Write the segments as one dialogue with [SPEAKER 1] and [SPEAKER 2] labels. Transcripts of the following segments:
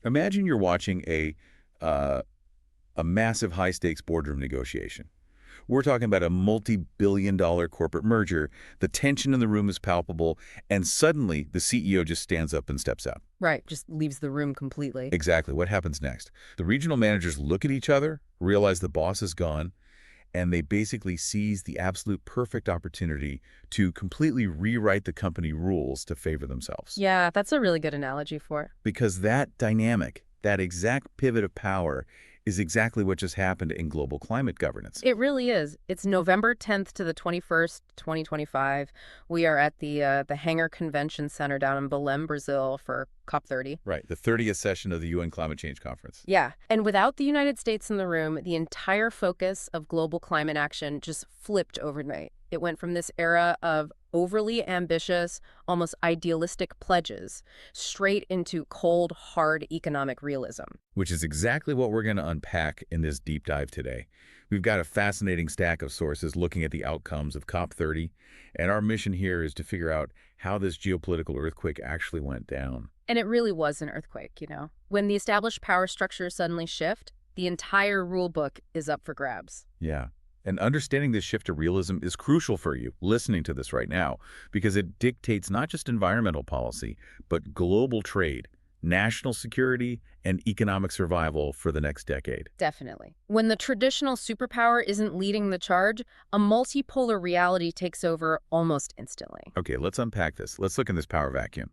[SPEAKER 1] Imagine you're watching uh, a massive high-stakes boardroom negotiation. We're talking about a multi-billion-dollar corporate merger. The tension in the room is palpable, and suddenly the CEO just stands up and steps out.
[SPEAKER 2] Right, just leaves the room completely.
[SPEAKER 1] Exactly. What happens next? The regional managers look at each other, realize the boss is gone, and they basically seize the absolute perfect opportunity to completely rewrite the company rules to favor themselves.
[SPEAKER 2] Yeah, that's a really good analogy for it.
[SPEAKER 1] Because that dynamic, that exact pivot of power, is exactly what just happened in global climate governance.
[SPEAKER 2] It really is. It's November 10th to the 21st, 2025. We are at the Hangar Convention Center down in Belém, Brazil for COP30.
[SPEAKER 1] Right, the 30th session of the UN Climate Change Conference.
[SPEAKER 2] Yeah, and without the United States in the room, the entire focus of global climate action just flipped overnight. It went from this era of overly ambitious, almost idealistic pledges straight into cold, hard economic realism.
[SPEAKER 1] Which is exactly what we're going to unpack in this deep dive today. We've got a fascinating stack of sources looking at the outcomes of COP30, and our mission here is to figure out how this geopolitical earthquake actually went down.
[SPEAKER 2] And it really was an earthquake, you know. When the established power structures suddenly shift, the entire rulebook is up for grabs.
[SPEAKER 1] Yeah. And understanding this shift to realism is crucial for you listening to this right now, because it dictates not just environmental policy, but global trade, national security, and economic survival for the next decade.
[SPEAKER 2] Definitely. When the traditional superpower isn't leading the charge, a multipolar reality takes over almost instantly.
[SPEAKER 1] Okay, let's unpack this. Let's look in this power vacuum.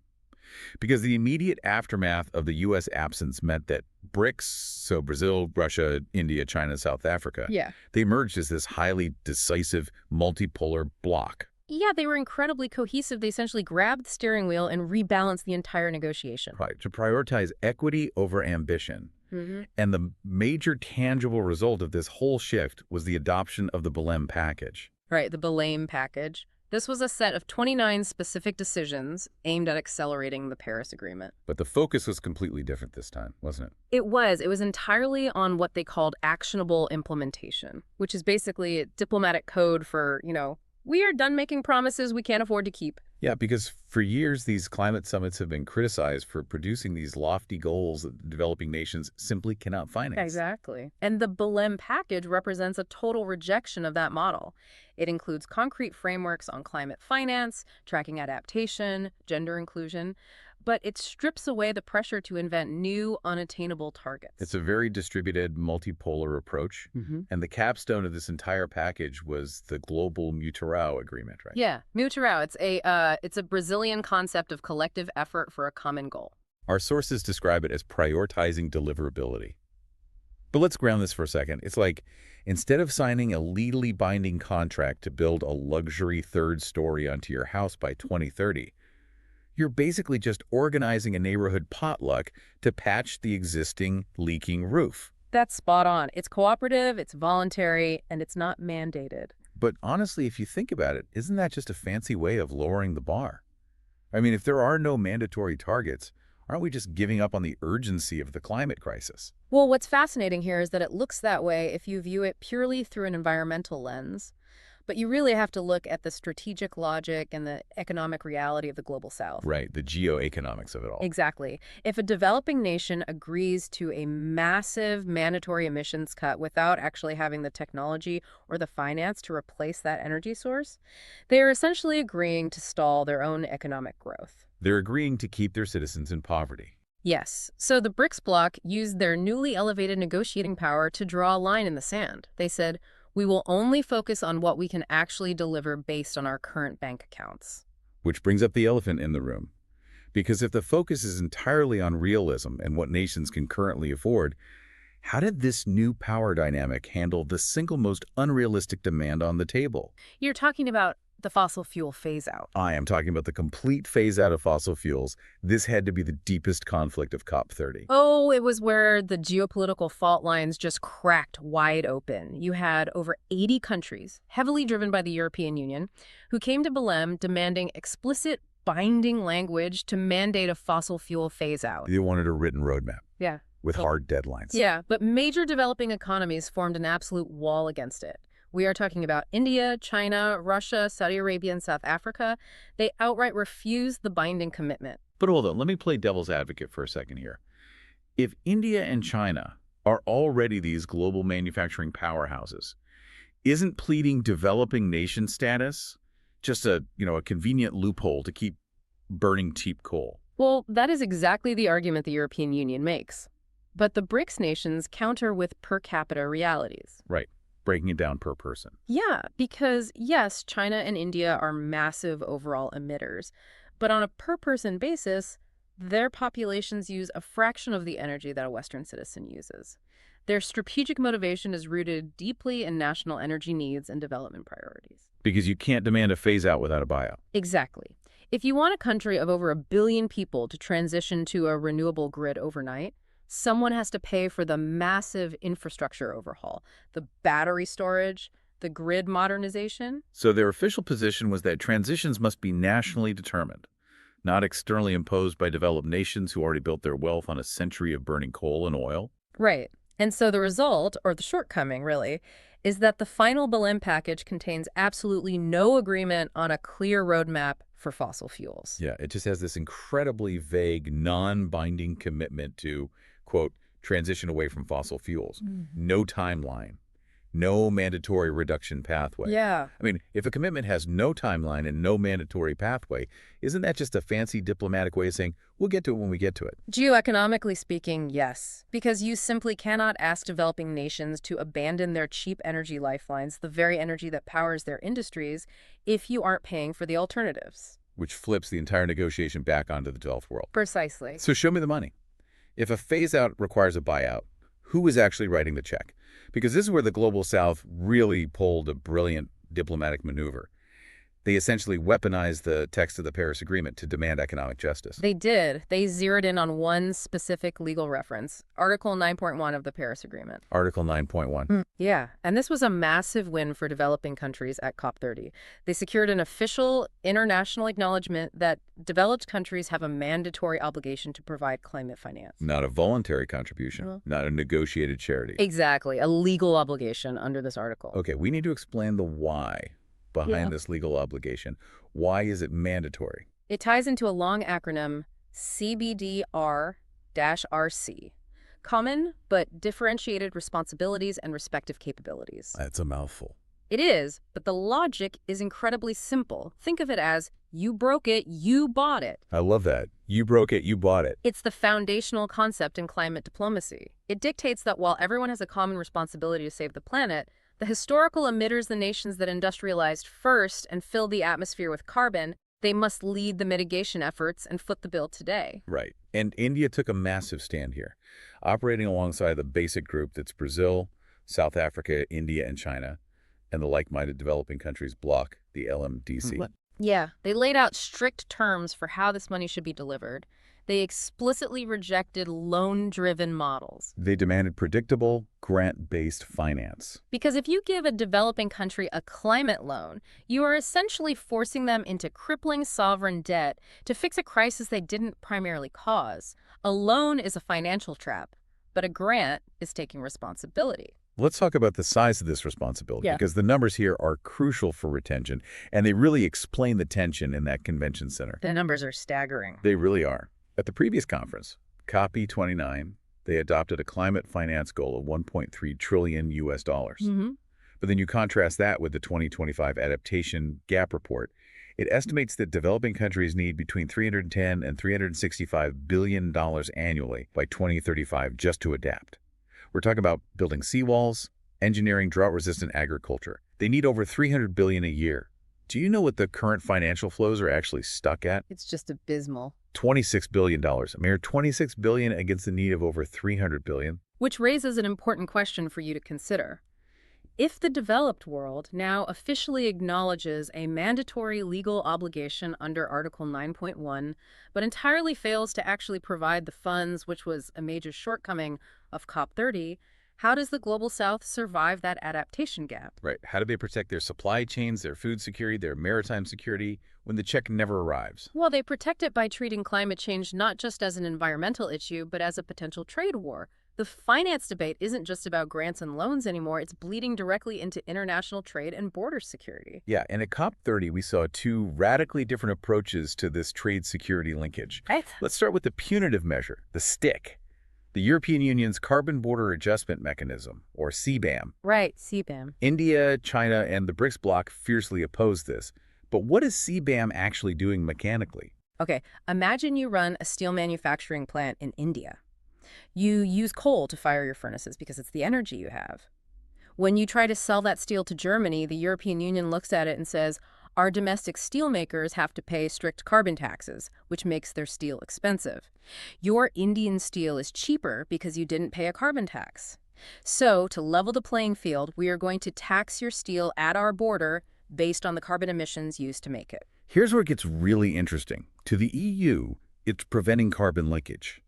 [SPEAKER 1] Because the immediate aftermath of the U.S. absence meant that BRICS, so Brazil, Russia, India, China, South Africa, they emerged as this highly decisive multipolar bloc.
[SPEAKER 2] Yeah, they were incredibly cohesive. They essentially grabbed the steering wheel and rebalanced the entire negotiation.
[SPEAKER 1] Right, to prioritize equity over ambition. And the major tangible result of this whole shift was the adoption of the Belém package.
[SPEAKER 2] Right, the Belém package. This was a set of 29 specific decisions aimed at accelerating the Paris Agreement.
[SPEAKER 1] But the focus was completely different this time, wasn't it?
[SPEAKER 2] It was. It was entirely on what they called actionable implementation, which is basically a diplomatic code for, we are done making promises we can't afford to keep.
[SPEAKER 1] Yeah, because for years, these climate summits have been criticized for producing these lofty goals that developing nations simply cannot finance.
[SPEAKER 2] Exactly. And the Belém package represents a total rejection of that model. It includes concrete frameworks on climate finance, tracking adaptation, gender inclusion, but it strips away the pressure to invent new, unattainable targets.
[SPEAKER 1] It's a very distributed, multipolar approach, and the capstone of this entire package was the global Mutirão agreement, right?
[SPEAKER 2] Yeah, Mutirão. It's a Brazilian concept of collective effort for a common goal.
[SPEAKER 1] Our sources describe it as prioritizing deliverability. But let's ground this for a second. It's like, instead of signing a legally binding contract to build a luxury third story onto your house by 2030, you're basically just organizing a neighborhood potluck to patch the existing leaking roof.
[SPEAKER 2] That's spot on. It's cooperative, it's voluntary, and it's not mandated.
[SPEAKER 1] But honestly, if you think about it, isn't that just a fancy way of lowering the bar? I mean, if there are no mandatory targets, aren't we just giving up on the urgency of the climate crisis?
[SPEAKER 2] Well, what's fascinating here is that it looks that way if you view it purely through an environmental lens. But you really have to look at the strategic logic and the economic reality of the global south.
[SPEAKER 1] Right, the geoeconomics of it all.
[SPEAKER 2] Exactly. If a developing nation agrees to a massive mandatory emissions cut without actually having the technology or the finance to replace that energy source, they are essentially agreeing to stall their own economic growth.
[SPEAKER 1] They're agreeing to keep their citizens in poverty.
[SPEAKER 2] Yes. So the BRICS bloc used their newly elevated negotiating power to draw a line in the sand. They said, we will only focus on what we can actually deliver based on our current bank accounts.
[SPEAKER 1] Which brings up the elephant in the room. Because if the focus is entirely on realism and what nations can currently afford, how did this new power dynamic handle the single most unrealistic demand on the table?
[SPEAKER 2] You're talking about the fossil fuel phase-out.
[SPEAKER 1] I am talking about the complete phase-out of fossil fuels. This had to be the deepest conflict of COP30.
[SPEAKER 2] Oh, it was where the geopolitical fault lines just cracked wide open. You had over 80 countries, heavily driven by the European Union, who came to Belém demanding explicit binding language to mandate a fossil fuel phase-out.
[SPEAKER 1] They wanted a written roadmap.
[SPEAKER 2] Yeah.
[SPEAKER 1] With hard deadlines.
[SPEAKER 2] Yeah, but major developing economies formed an absolute wall against it. We are talking about India, China, Russia, Saudi Arabia, and South Africa. They outright refused the binding commitment.
[SPEAKER 1] But hold on, let me play devil's advocate for a second here. If India and China are already these global manufacturing powerhouses, isn't pleading developing nation status just a convenient loophole to keep burning cheap coal?
[SPEAKER 2] Well, that is exactly the argument the European Union makes. But the BRICS nations counter with per capita realities.
[SPEAKER 1] Right, breaking it down per person.
[SPEAKER 2] Yeah, because yes, China and India are massive overall emitters, but on a per-person basis, their populations use a fraction of the energy that a Western citizen uses. Their strategic motivation is rooted deeply in national energy needs and development priorities.
[SPEAKER 1] Because you can't demand a phase-out without a buyout.
[SPEAKER 2] Exactly. If you want a country of over 1 billion people to transition to a renewable grid overnight, someone has to pay for the massive infrastructure overhaul, the battery storage, the grid modernization.
[SPEAKER 1] So their official position was that transitions must be nationally determined, not externally imposed by developed nations who already built their wealth on a century of burning coal and oil.
[SPEAKER 2] Right. And so the result, or the shortcoming really, is that the final Berlin package contains absolutely no agreement on a clear roadmap for fossil fuels.
[SPEAKER 1] Yeah, it just has this incredibly vague, non-binding commitment to, quote, transition away from fossil fuels. No timeline, no mandatory reduction pathway.
[SPEAKER 2] Yeah.
[SPEAKER 1] I mean, if a commitment has no timeline and no mandatory pathway, isn't that just a fancy diplomatic way of saying, we'll get to it when we get to it?
[SPEAKER 2] Geoeconomically speaking, yes, because you simply cannot ask developing nations to abandon their cheap energy lifelines, the very energy that powers their industries, if you aren't paying for the alternatives.
[SPEAKER 1] Which flips the entire negotiation back onto the developed world.
[SPEAKER 2] Precisely.
[SPEAKER 1] So show me the money. If a phase-out requires a buyout, who is actually writing the check? Because this is where the Global South really pulled a brilliant diplomatic maneuver. They essentially weaponized the text of the Paris Agreement to demand economic justice.
[SPEAKER 2] They did. They zeroed in on one specific legal reference, Article 9.1 of the Paris Agreement.
[SPEAKER 1] Article 9.1.
[SPEAKER 2] Yeah, and this was a massive win for developing countries at COP30. They secured an official international acknowledgement that developed countries have a mandatory obligation to provide climate finance.
[SPEAKER 1] Not a voluntary contribution, not a negotiated charity.
[SPEAKER 2] Exactly, a legal obligation under this article.
[SPEAKER 1] Okay, we need to explain the why behind this legal obligation. Why is it mandatory?
[SPEAKER 2] It ties into a long acronym, CBDR-RC. Common but differentiated responsibilities and respective capabilities.
[SPEAKER 1] That's a mouthful.
[SPEAKER 2] It is, but the logic is incredibly simple. Think of it as, you broke it, you bought it.
[SPEAKER 1] I love that. You broke it, you bought it.
[SPEAKER 2] It's the foundational concept in climate diplomacy. It dictates that while everyone has a common responsibility to save the planet, the historical emitters, the nations that industrialized first and filled the atmosphere with carbon, they must lead the mitigation efforts and foot the bill today.
[SPEAKER 1] Right. And India took a massive stand here, operating alongside the basic group that's Brazil, South Africa, India, and China, and the like-minded developing countries bloc, the LMDC.
[SPEAKER 2] Yeah, they laid out strict terms for how this money should be delivered. They explicitly rejected loan-driven models.
[SPEAKER 1] They demanded predictable, grant-based finance.
[SPEAKER 2] Because if you give a developing country a climate loan, you are essentially forcing them into crippling sovereign debt to fix a crisis they didn't primarily cause. A loan is a financial trap, but a grant is taking responsibility.
[SPEAKER 1] Let's talk about the size of this responsibility, because the numbers here are crucial for retention, and they really explain the tension in that convention center.
[SPEAKER 2] The numbers are staggering.
[SPEAKER 1] They really are. At the previous conference, COP29, they adopted a climate finance goal of $1.3 trillion US dollars. But then you contrast that with the 2025 Adaptation Gap Report. It estimates that developing countries need between $310 and $365 billion annually by 2035 just to adapt. We're talking about building seawalls, engineering drought-resistant agriculture. They need over $300 billion a year. Do you know what the current financial flows are actually stuck at?
[SPEAKER 2] It's just abysmal.
[SPEAKER 1] $26 billion. A mere $26 billion against the need of over $300 billion.
[SPEAKER 2] Which raises an important question for you to consider. If the developed world now officially acknowledges a mandatory legal obligation under Article 9.1, but entirely fails to actually provide the funds, which was a major shortcoming of COP30, how does the Global South survive that adaptation gap?
[SPEAKER 1] Right. How do they protect their supply chains, their food security, their maritime security, when the check never arrives?
[SPEAKER 2] Well, they protect it by treating climate change not just as an environmental issue, but as a potential trade war. The finance debate isn't just about grants and loans anymore. It's bleeding directly into international trade and border security.
[SPEAKER 1] Yeah, and at COP30, we saw two radically different approaches to this trade security linkage.
[SPEAKER 2] Right.
[SPEAKER 1] Let's start with the punitive measure, the stick. The European Union's Carbon Border Adjustment Mechanism, or CBAM.
[SPEAKER 2] Right, CBAM.
[SPEAKER 1] India, China, and the BRICS bloc fiercely oppose this. But what is CBAM actually doing mechanically?
[SPEAKER 2] Okay, imagine you run a steel manufacturing plant in India. You use coal to fire your furnaces because it's the energy you have. When you try to sell that steel to Germany, the European Union looks at it and says, our domestic steel makers have to pay strict carbon taxes, which makes their steel expensive. Your Indian steel is cheaper because you didn't pay a carbon tax. So, to level the playing field, we are going to tax your steel at our border based on the carbon emissions used to make it.
[SPEAKER 1] Here's where it gets really interesting. To the EU, it's preventing carbon leakage.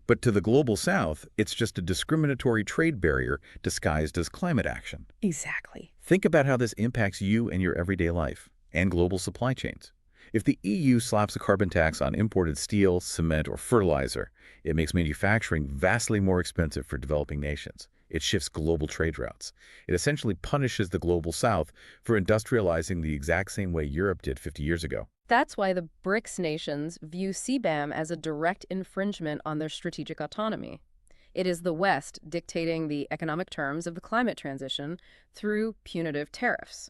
[SPEAKER 1] But to the Global South, it's just a discriminatory trade barrier disguised as climate action.
[SPEAKER 2] Exactly.
[SPEAKER 1] Think about how this impacts you and your everyday life and global supply chains. If the EU slaps a carbon tax on imported steel, cement, or fertilizer, it makes manufacturing vastly more expensive for developing nations. It shifts global trade routes. It essentially punishes the Global South for industrializing the exact same way Europe did 50 years ago.
[SPEAKER 2] That's why the BRICS nations view CBAM as a direct infringement on their strategic autonomy. It is the West dictating the economic terms of the climate transition through punitive tariffs.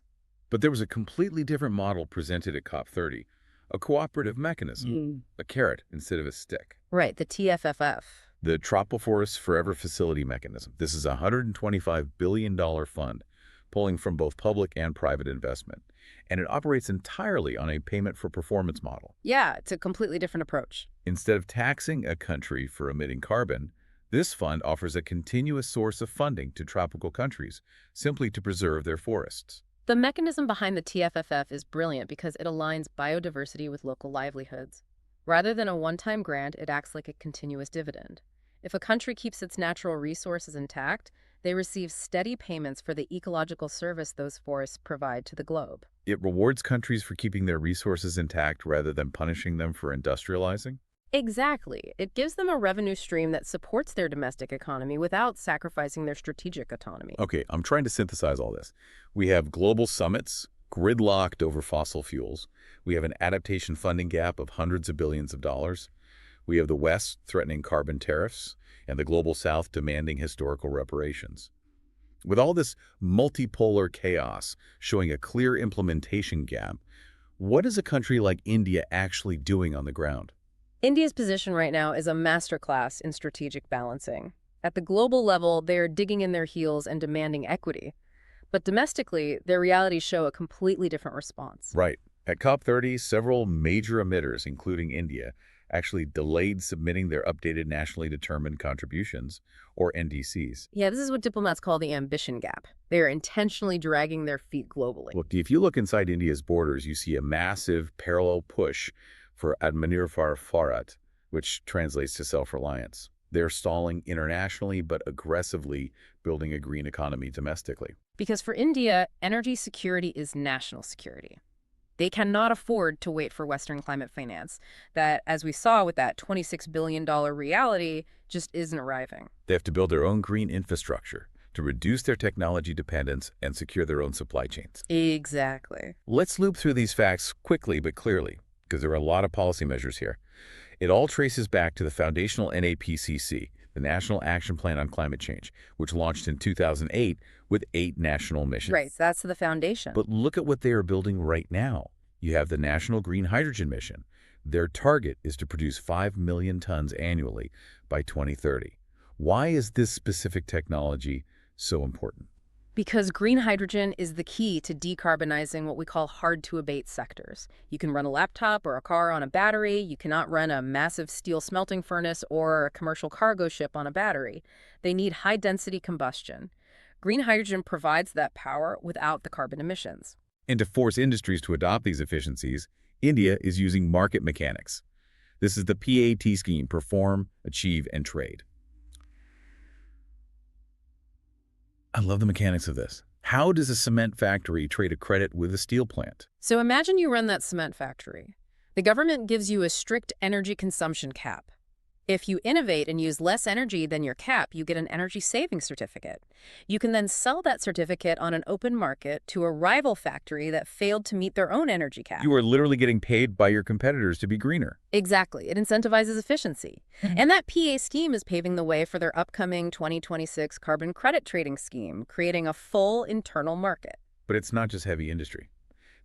[SPEAKER 1] But there was a completely different model presented at COP30, a cooperative mechanism, a carrot instead of a stick.
[SPEAKER 2] Right, the TFFF.
[SPEAKER 1] The Tropical Forest Forever Facility Mechanism. This is a $125 billion fund, pulling from both public and private investment. And it operates entirely on a payment-for-performance model.
[SPEAKER 2] Yeah, it's a completely different approach.
[SPEAKER 1] Instead of taxing a country for emitting carbon, this fund offers a continuous source of funding to tropical countries simply to preserve their forests.
[SPEAKER 2] The mechanism behind the TFFF is brilliant because it aligns biodiversity with local livelihoods. Rather than a one-time grant, it acts like a continuous dividend. If a country keeps its natural resources intact, they receive steady payments for the ecological service those forests provide to the globe.
[SPEAKER 1] It rewards countries for keeping their resources intact rather than punishing them for industrializing?
[SPEAKER 2] Exactly. It gives them a revenue stream that supports their domestic economy without sacrificing their strategic autonomy.
[SPEAKER 1] Okay, I'm trying to synthesize all this. We have global summits, gridlocked over fossil fuels. We have an adaptation funding gap of hundreds of billions of dollars. We have the West threatening carbon tariffs and the Global South demanding historical reparations. With all this multipolar chaos showing a clear implementation gap, what is a country like India actually doing on the ground?
[SPEAKER 2] India's position right now is a masterclass in strategic balancing. At the global level, they are digging in their heels and demanding equity. But domestically, their realities show a completely different response.
[SPEAKER 1] Right. At COP30, several major emitters, including India, actually delayed submitting their updated nationally determined contributions, or NDCs.
[SPEAKER 2] Yeah, this is what diplomats call the ambition gap. They are intentionally dragging their feet globally.
[SPEAKER 1] Look, if you look inside India's borders, you see a massive parallel push for Atmanirbhar Bharat, which translates to self-reliance. They're stalling internationally, but aggressively building a green economy domestically.
[SPEAKER 2] Because for India, energy security is national security. They cannot afford to wait for Western climate finance that, as we saw with that $26 billion reality, just isn't arriving.
[SPEAKER 1] They have to build their own green infrastructure to reduce their technology dependence and secure their own supply chains.
[SPEAKER 2] Exactly.
[SPEAKER 1] Let's loop through these facts quickly but clearly, because there are a lot of policy measures here. It all traces back to the foundational NAPCC, the National Action Plan on Climate Change, which launched in 2008 with 8 national missions.
[SPEAKER 2] Right, so that's the foundation.
[SPEAKER 1] But look at what they are building right now. You have the National Green Hydrogen Mission. Their target is to produce 5 million tons annually by 2030. Why is this specific technology so important?
[SPEAKER 2] Because green hydrogen is the key to decarbonizing what we call hard-to-abate sectors. You can run a laptop or a car on a battery. You cannot run a massive steel smelting furnace or a commercial cargo ship on a battery. They need high-density combustion. Green hydrogen provides that power without the carbon emissions.
[SPEAKER 1] And to force industries to adopt these efficiencies, India is using market mechanics. This is the PAT scheme: perform, achieve, and trade. I love the mechanics of this. How does a cement factory trade a credit with a steel plant?
[SPEAKER 2] So imagine you run that cement factory. The government gives you a strict energy consumption cap. If you innovate and use less energy than your cap, you get an energy savings certificate. You can then sell that certificate on an open market to a rival factory that failed to meet their own energy cap.
[SPEAKER 1] You are literally getting paid by your competitors to be greener.
[SPEAKER 2] Exactly. It incentivizes efficiency. And that PA scheme is paving the way for their upcoming 2026 carbon credit trading scheme, creating a full internal market.
[SPEAKER 1] But it's not just heavy industry.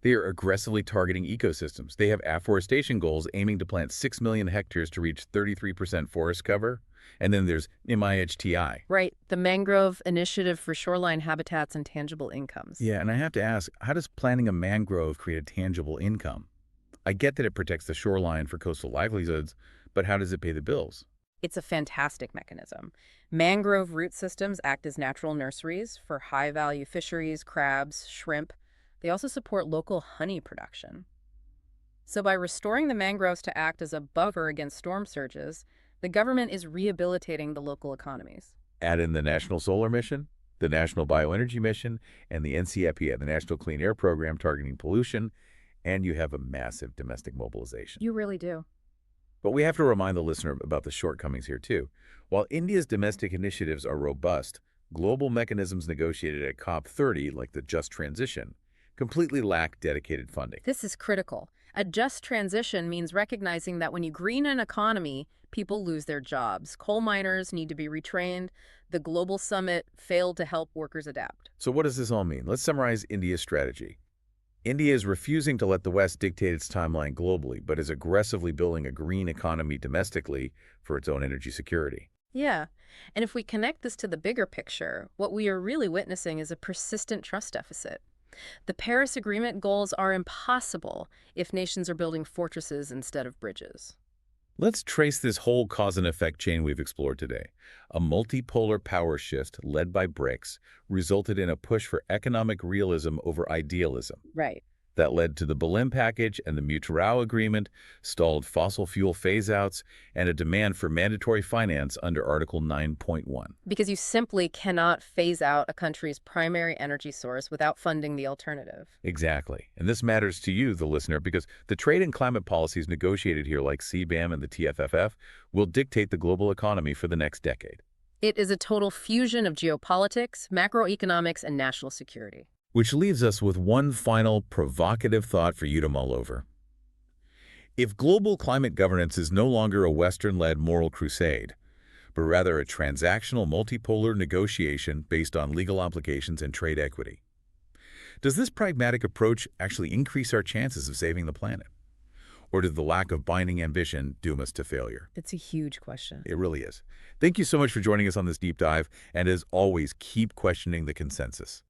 [SPEAKER 1] They are aggressively targeting ecosystems. They have afforestation goals aiming to plant 6 million hectares to reach 33% forest cover. And then there's MIHTI.
[SPEAKER 2] Right. The Mangrove Initiative for Shoreline Habitats and Tangible Incomes.
[SPEAKER 1] Yeah, and I have to ask, how does planting a mangrove create a tangible income? I get that it protects the shoreline for coastal livelihoods, but how does it pay the bills?
[SPEAKER 2] It's a fantastic mechanism. Mangrove root systems act as natural nurseries for high-value fisheries, crabs, shrimp. They also support local honey production. So by restoring the mangroves to act as a buffer against storm surges, the government is rehabilitating the local economies.
[SPEAKER 1] Add in the National Solar Mission, the National Bioenergy Mission, and the NCEPA, the National Clean Air Program targeting pollution, and you have a massive domestic mobilization.
[SPEAKER 2] You really do.
[SPEAKER 1] But we have to remind the listener about the shortcomings here, too. While India's domestic initiatives are robust, global mechanisms negotiated at COP30, like the Just Transition, completely lack dedicated funding.
[SPEAKER 2] This is critical. A just transition means recognizing that when you green an economy, people lose their jobs. Coal miners need to be retrained. The global summit failed to help workers adapt.
[SPEAKER 1] So what does this all mean? Let's summarize India's strategy. India is refusing to let the West dictate its timeline globally, but is aggressively building a green economy domestically for its own energy security.
[SPEAKER 2] Yeah. And if we connect this to the bigger picture, what we are really witnessing is a persistent trust deficit. The Paris Agreement goals are impossible if nations are building fortresses instead of bridges.
[SPEAKER 1] Let's trace this whole cause and effect chain we've explored today. A multipolar power shift led by BRICS resulted in a push for economic realism over idealism.
[SPEAKER 2] Right.
[SPEAKER 1] That led to the Berlin Package and the Mutual Agreement, stalled fossil fuel phase-outs, and a demand for mandatory finance under Article 9.1.
[SPEAKER 2] Because you simply cannot phase out a country's primary energy source without funding the alternative.
[SPEAKER 1] Exactly. And this matters to you, the listener, because the trade and climate policies negotiated here like CBAM and the TFFF will dictate the global economy for the next decade.
[SPEAKER 2] It is a total fusion of geopolitics, macroeconomics, and national security.
[SPEAKER 1] Which leaves us with one final provocative thought for you to mull over. If global climate governance is no longer a Western-led moral crusade, but rather a transactional multipolar negotiation based on legal obligations and trade equity, does this pragmatic approach actually increase our chances of saving the planet? Or did the lack of binding ambition doom us to failure?
[SPEAKER 2] It's a huge question.
[SPEAKER 1] It really is. Thank you so much for joining us on this deep dive, and as always, keep questioning the consensus.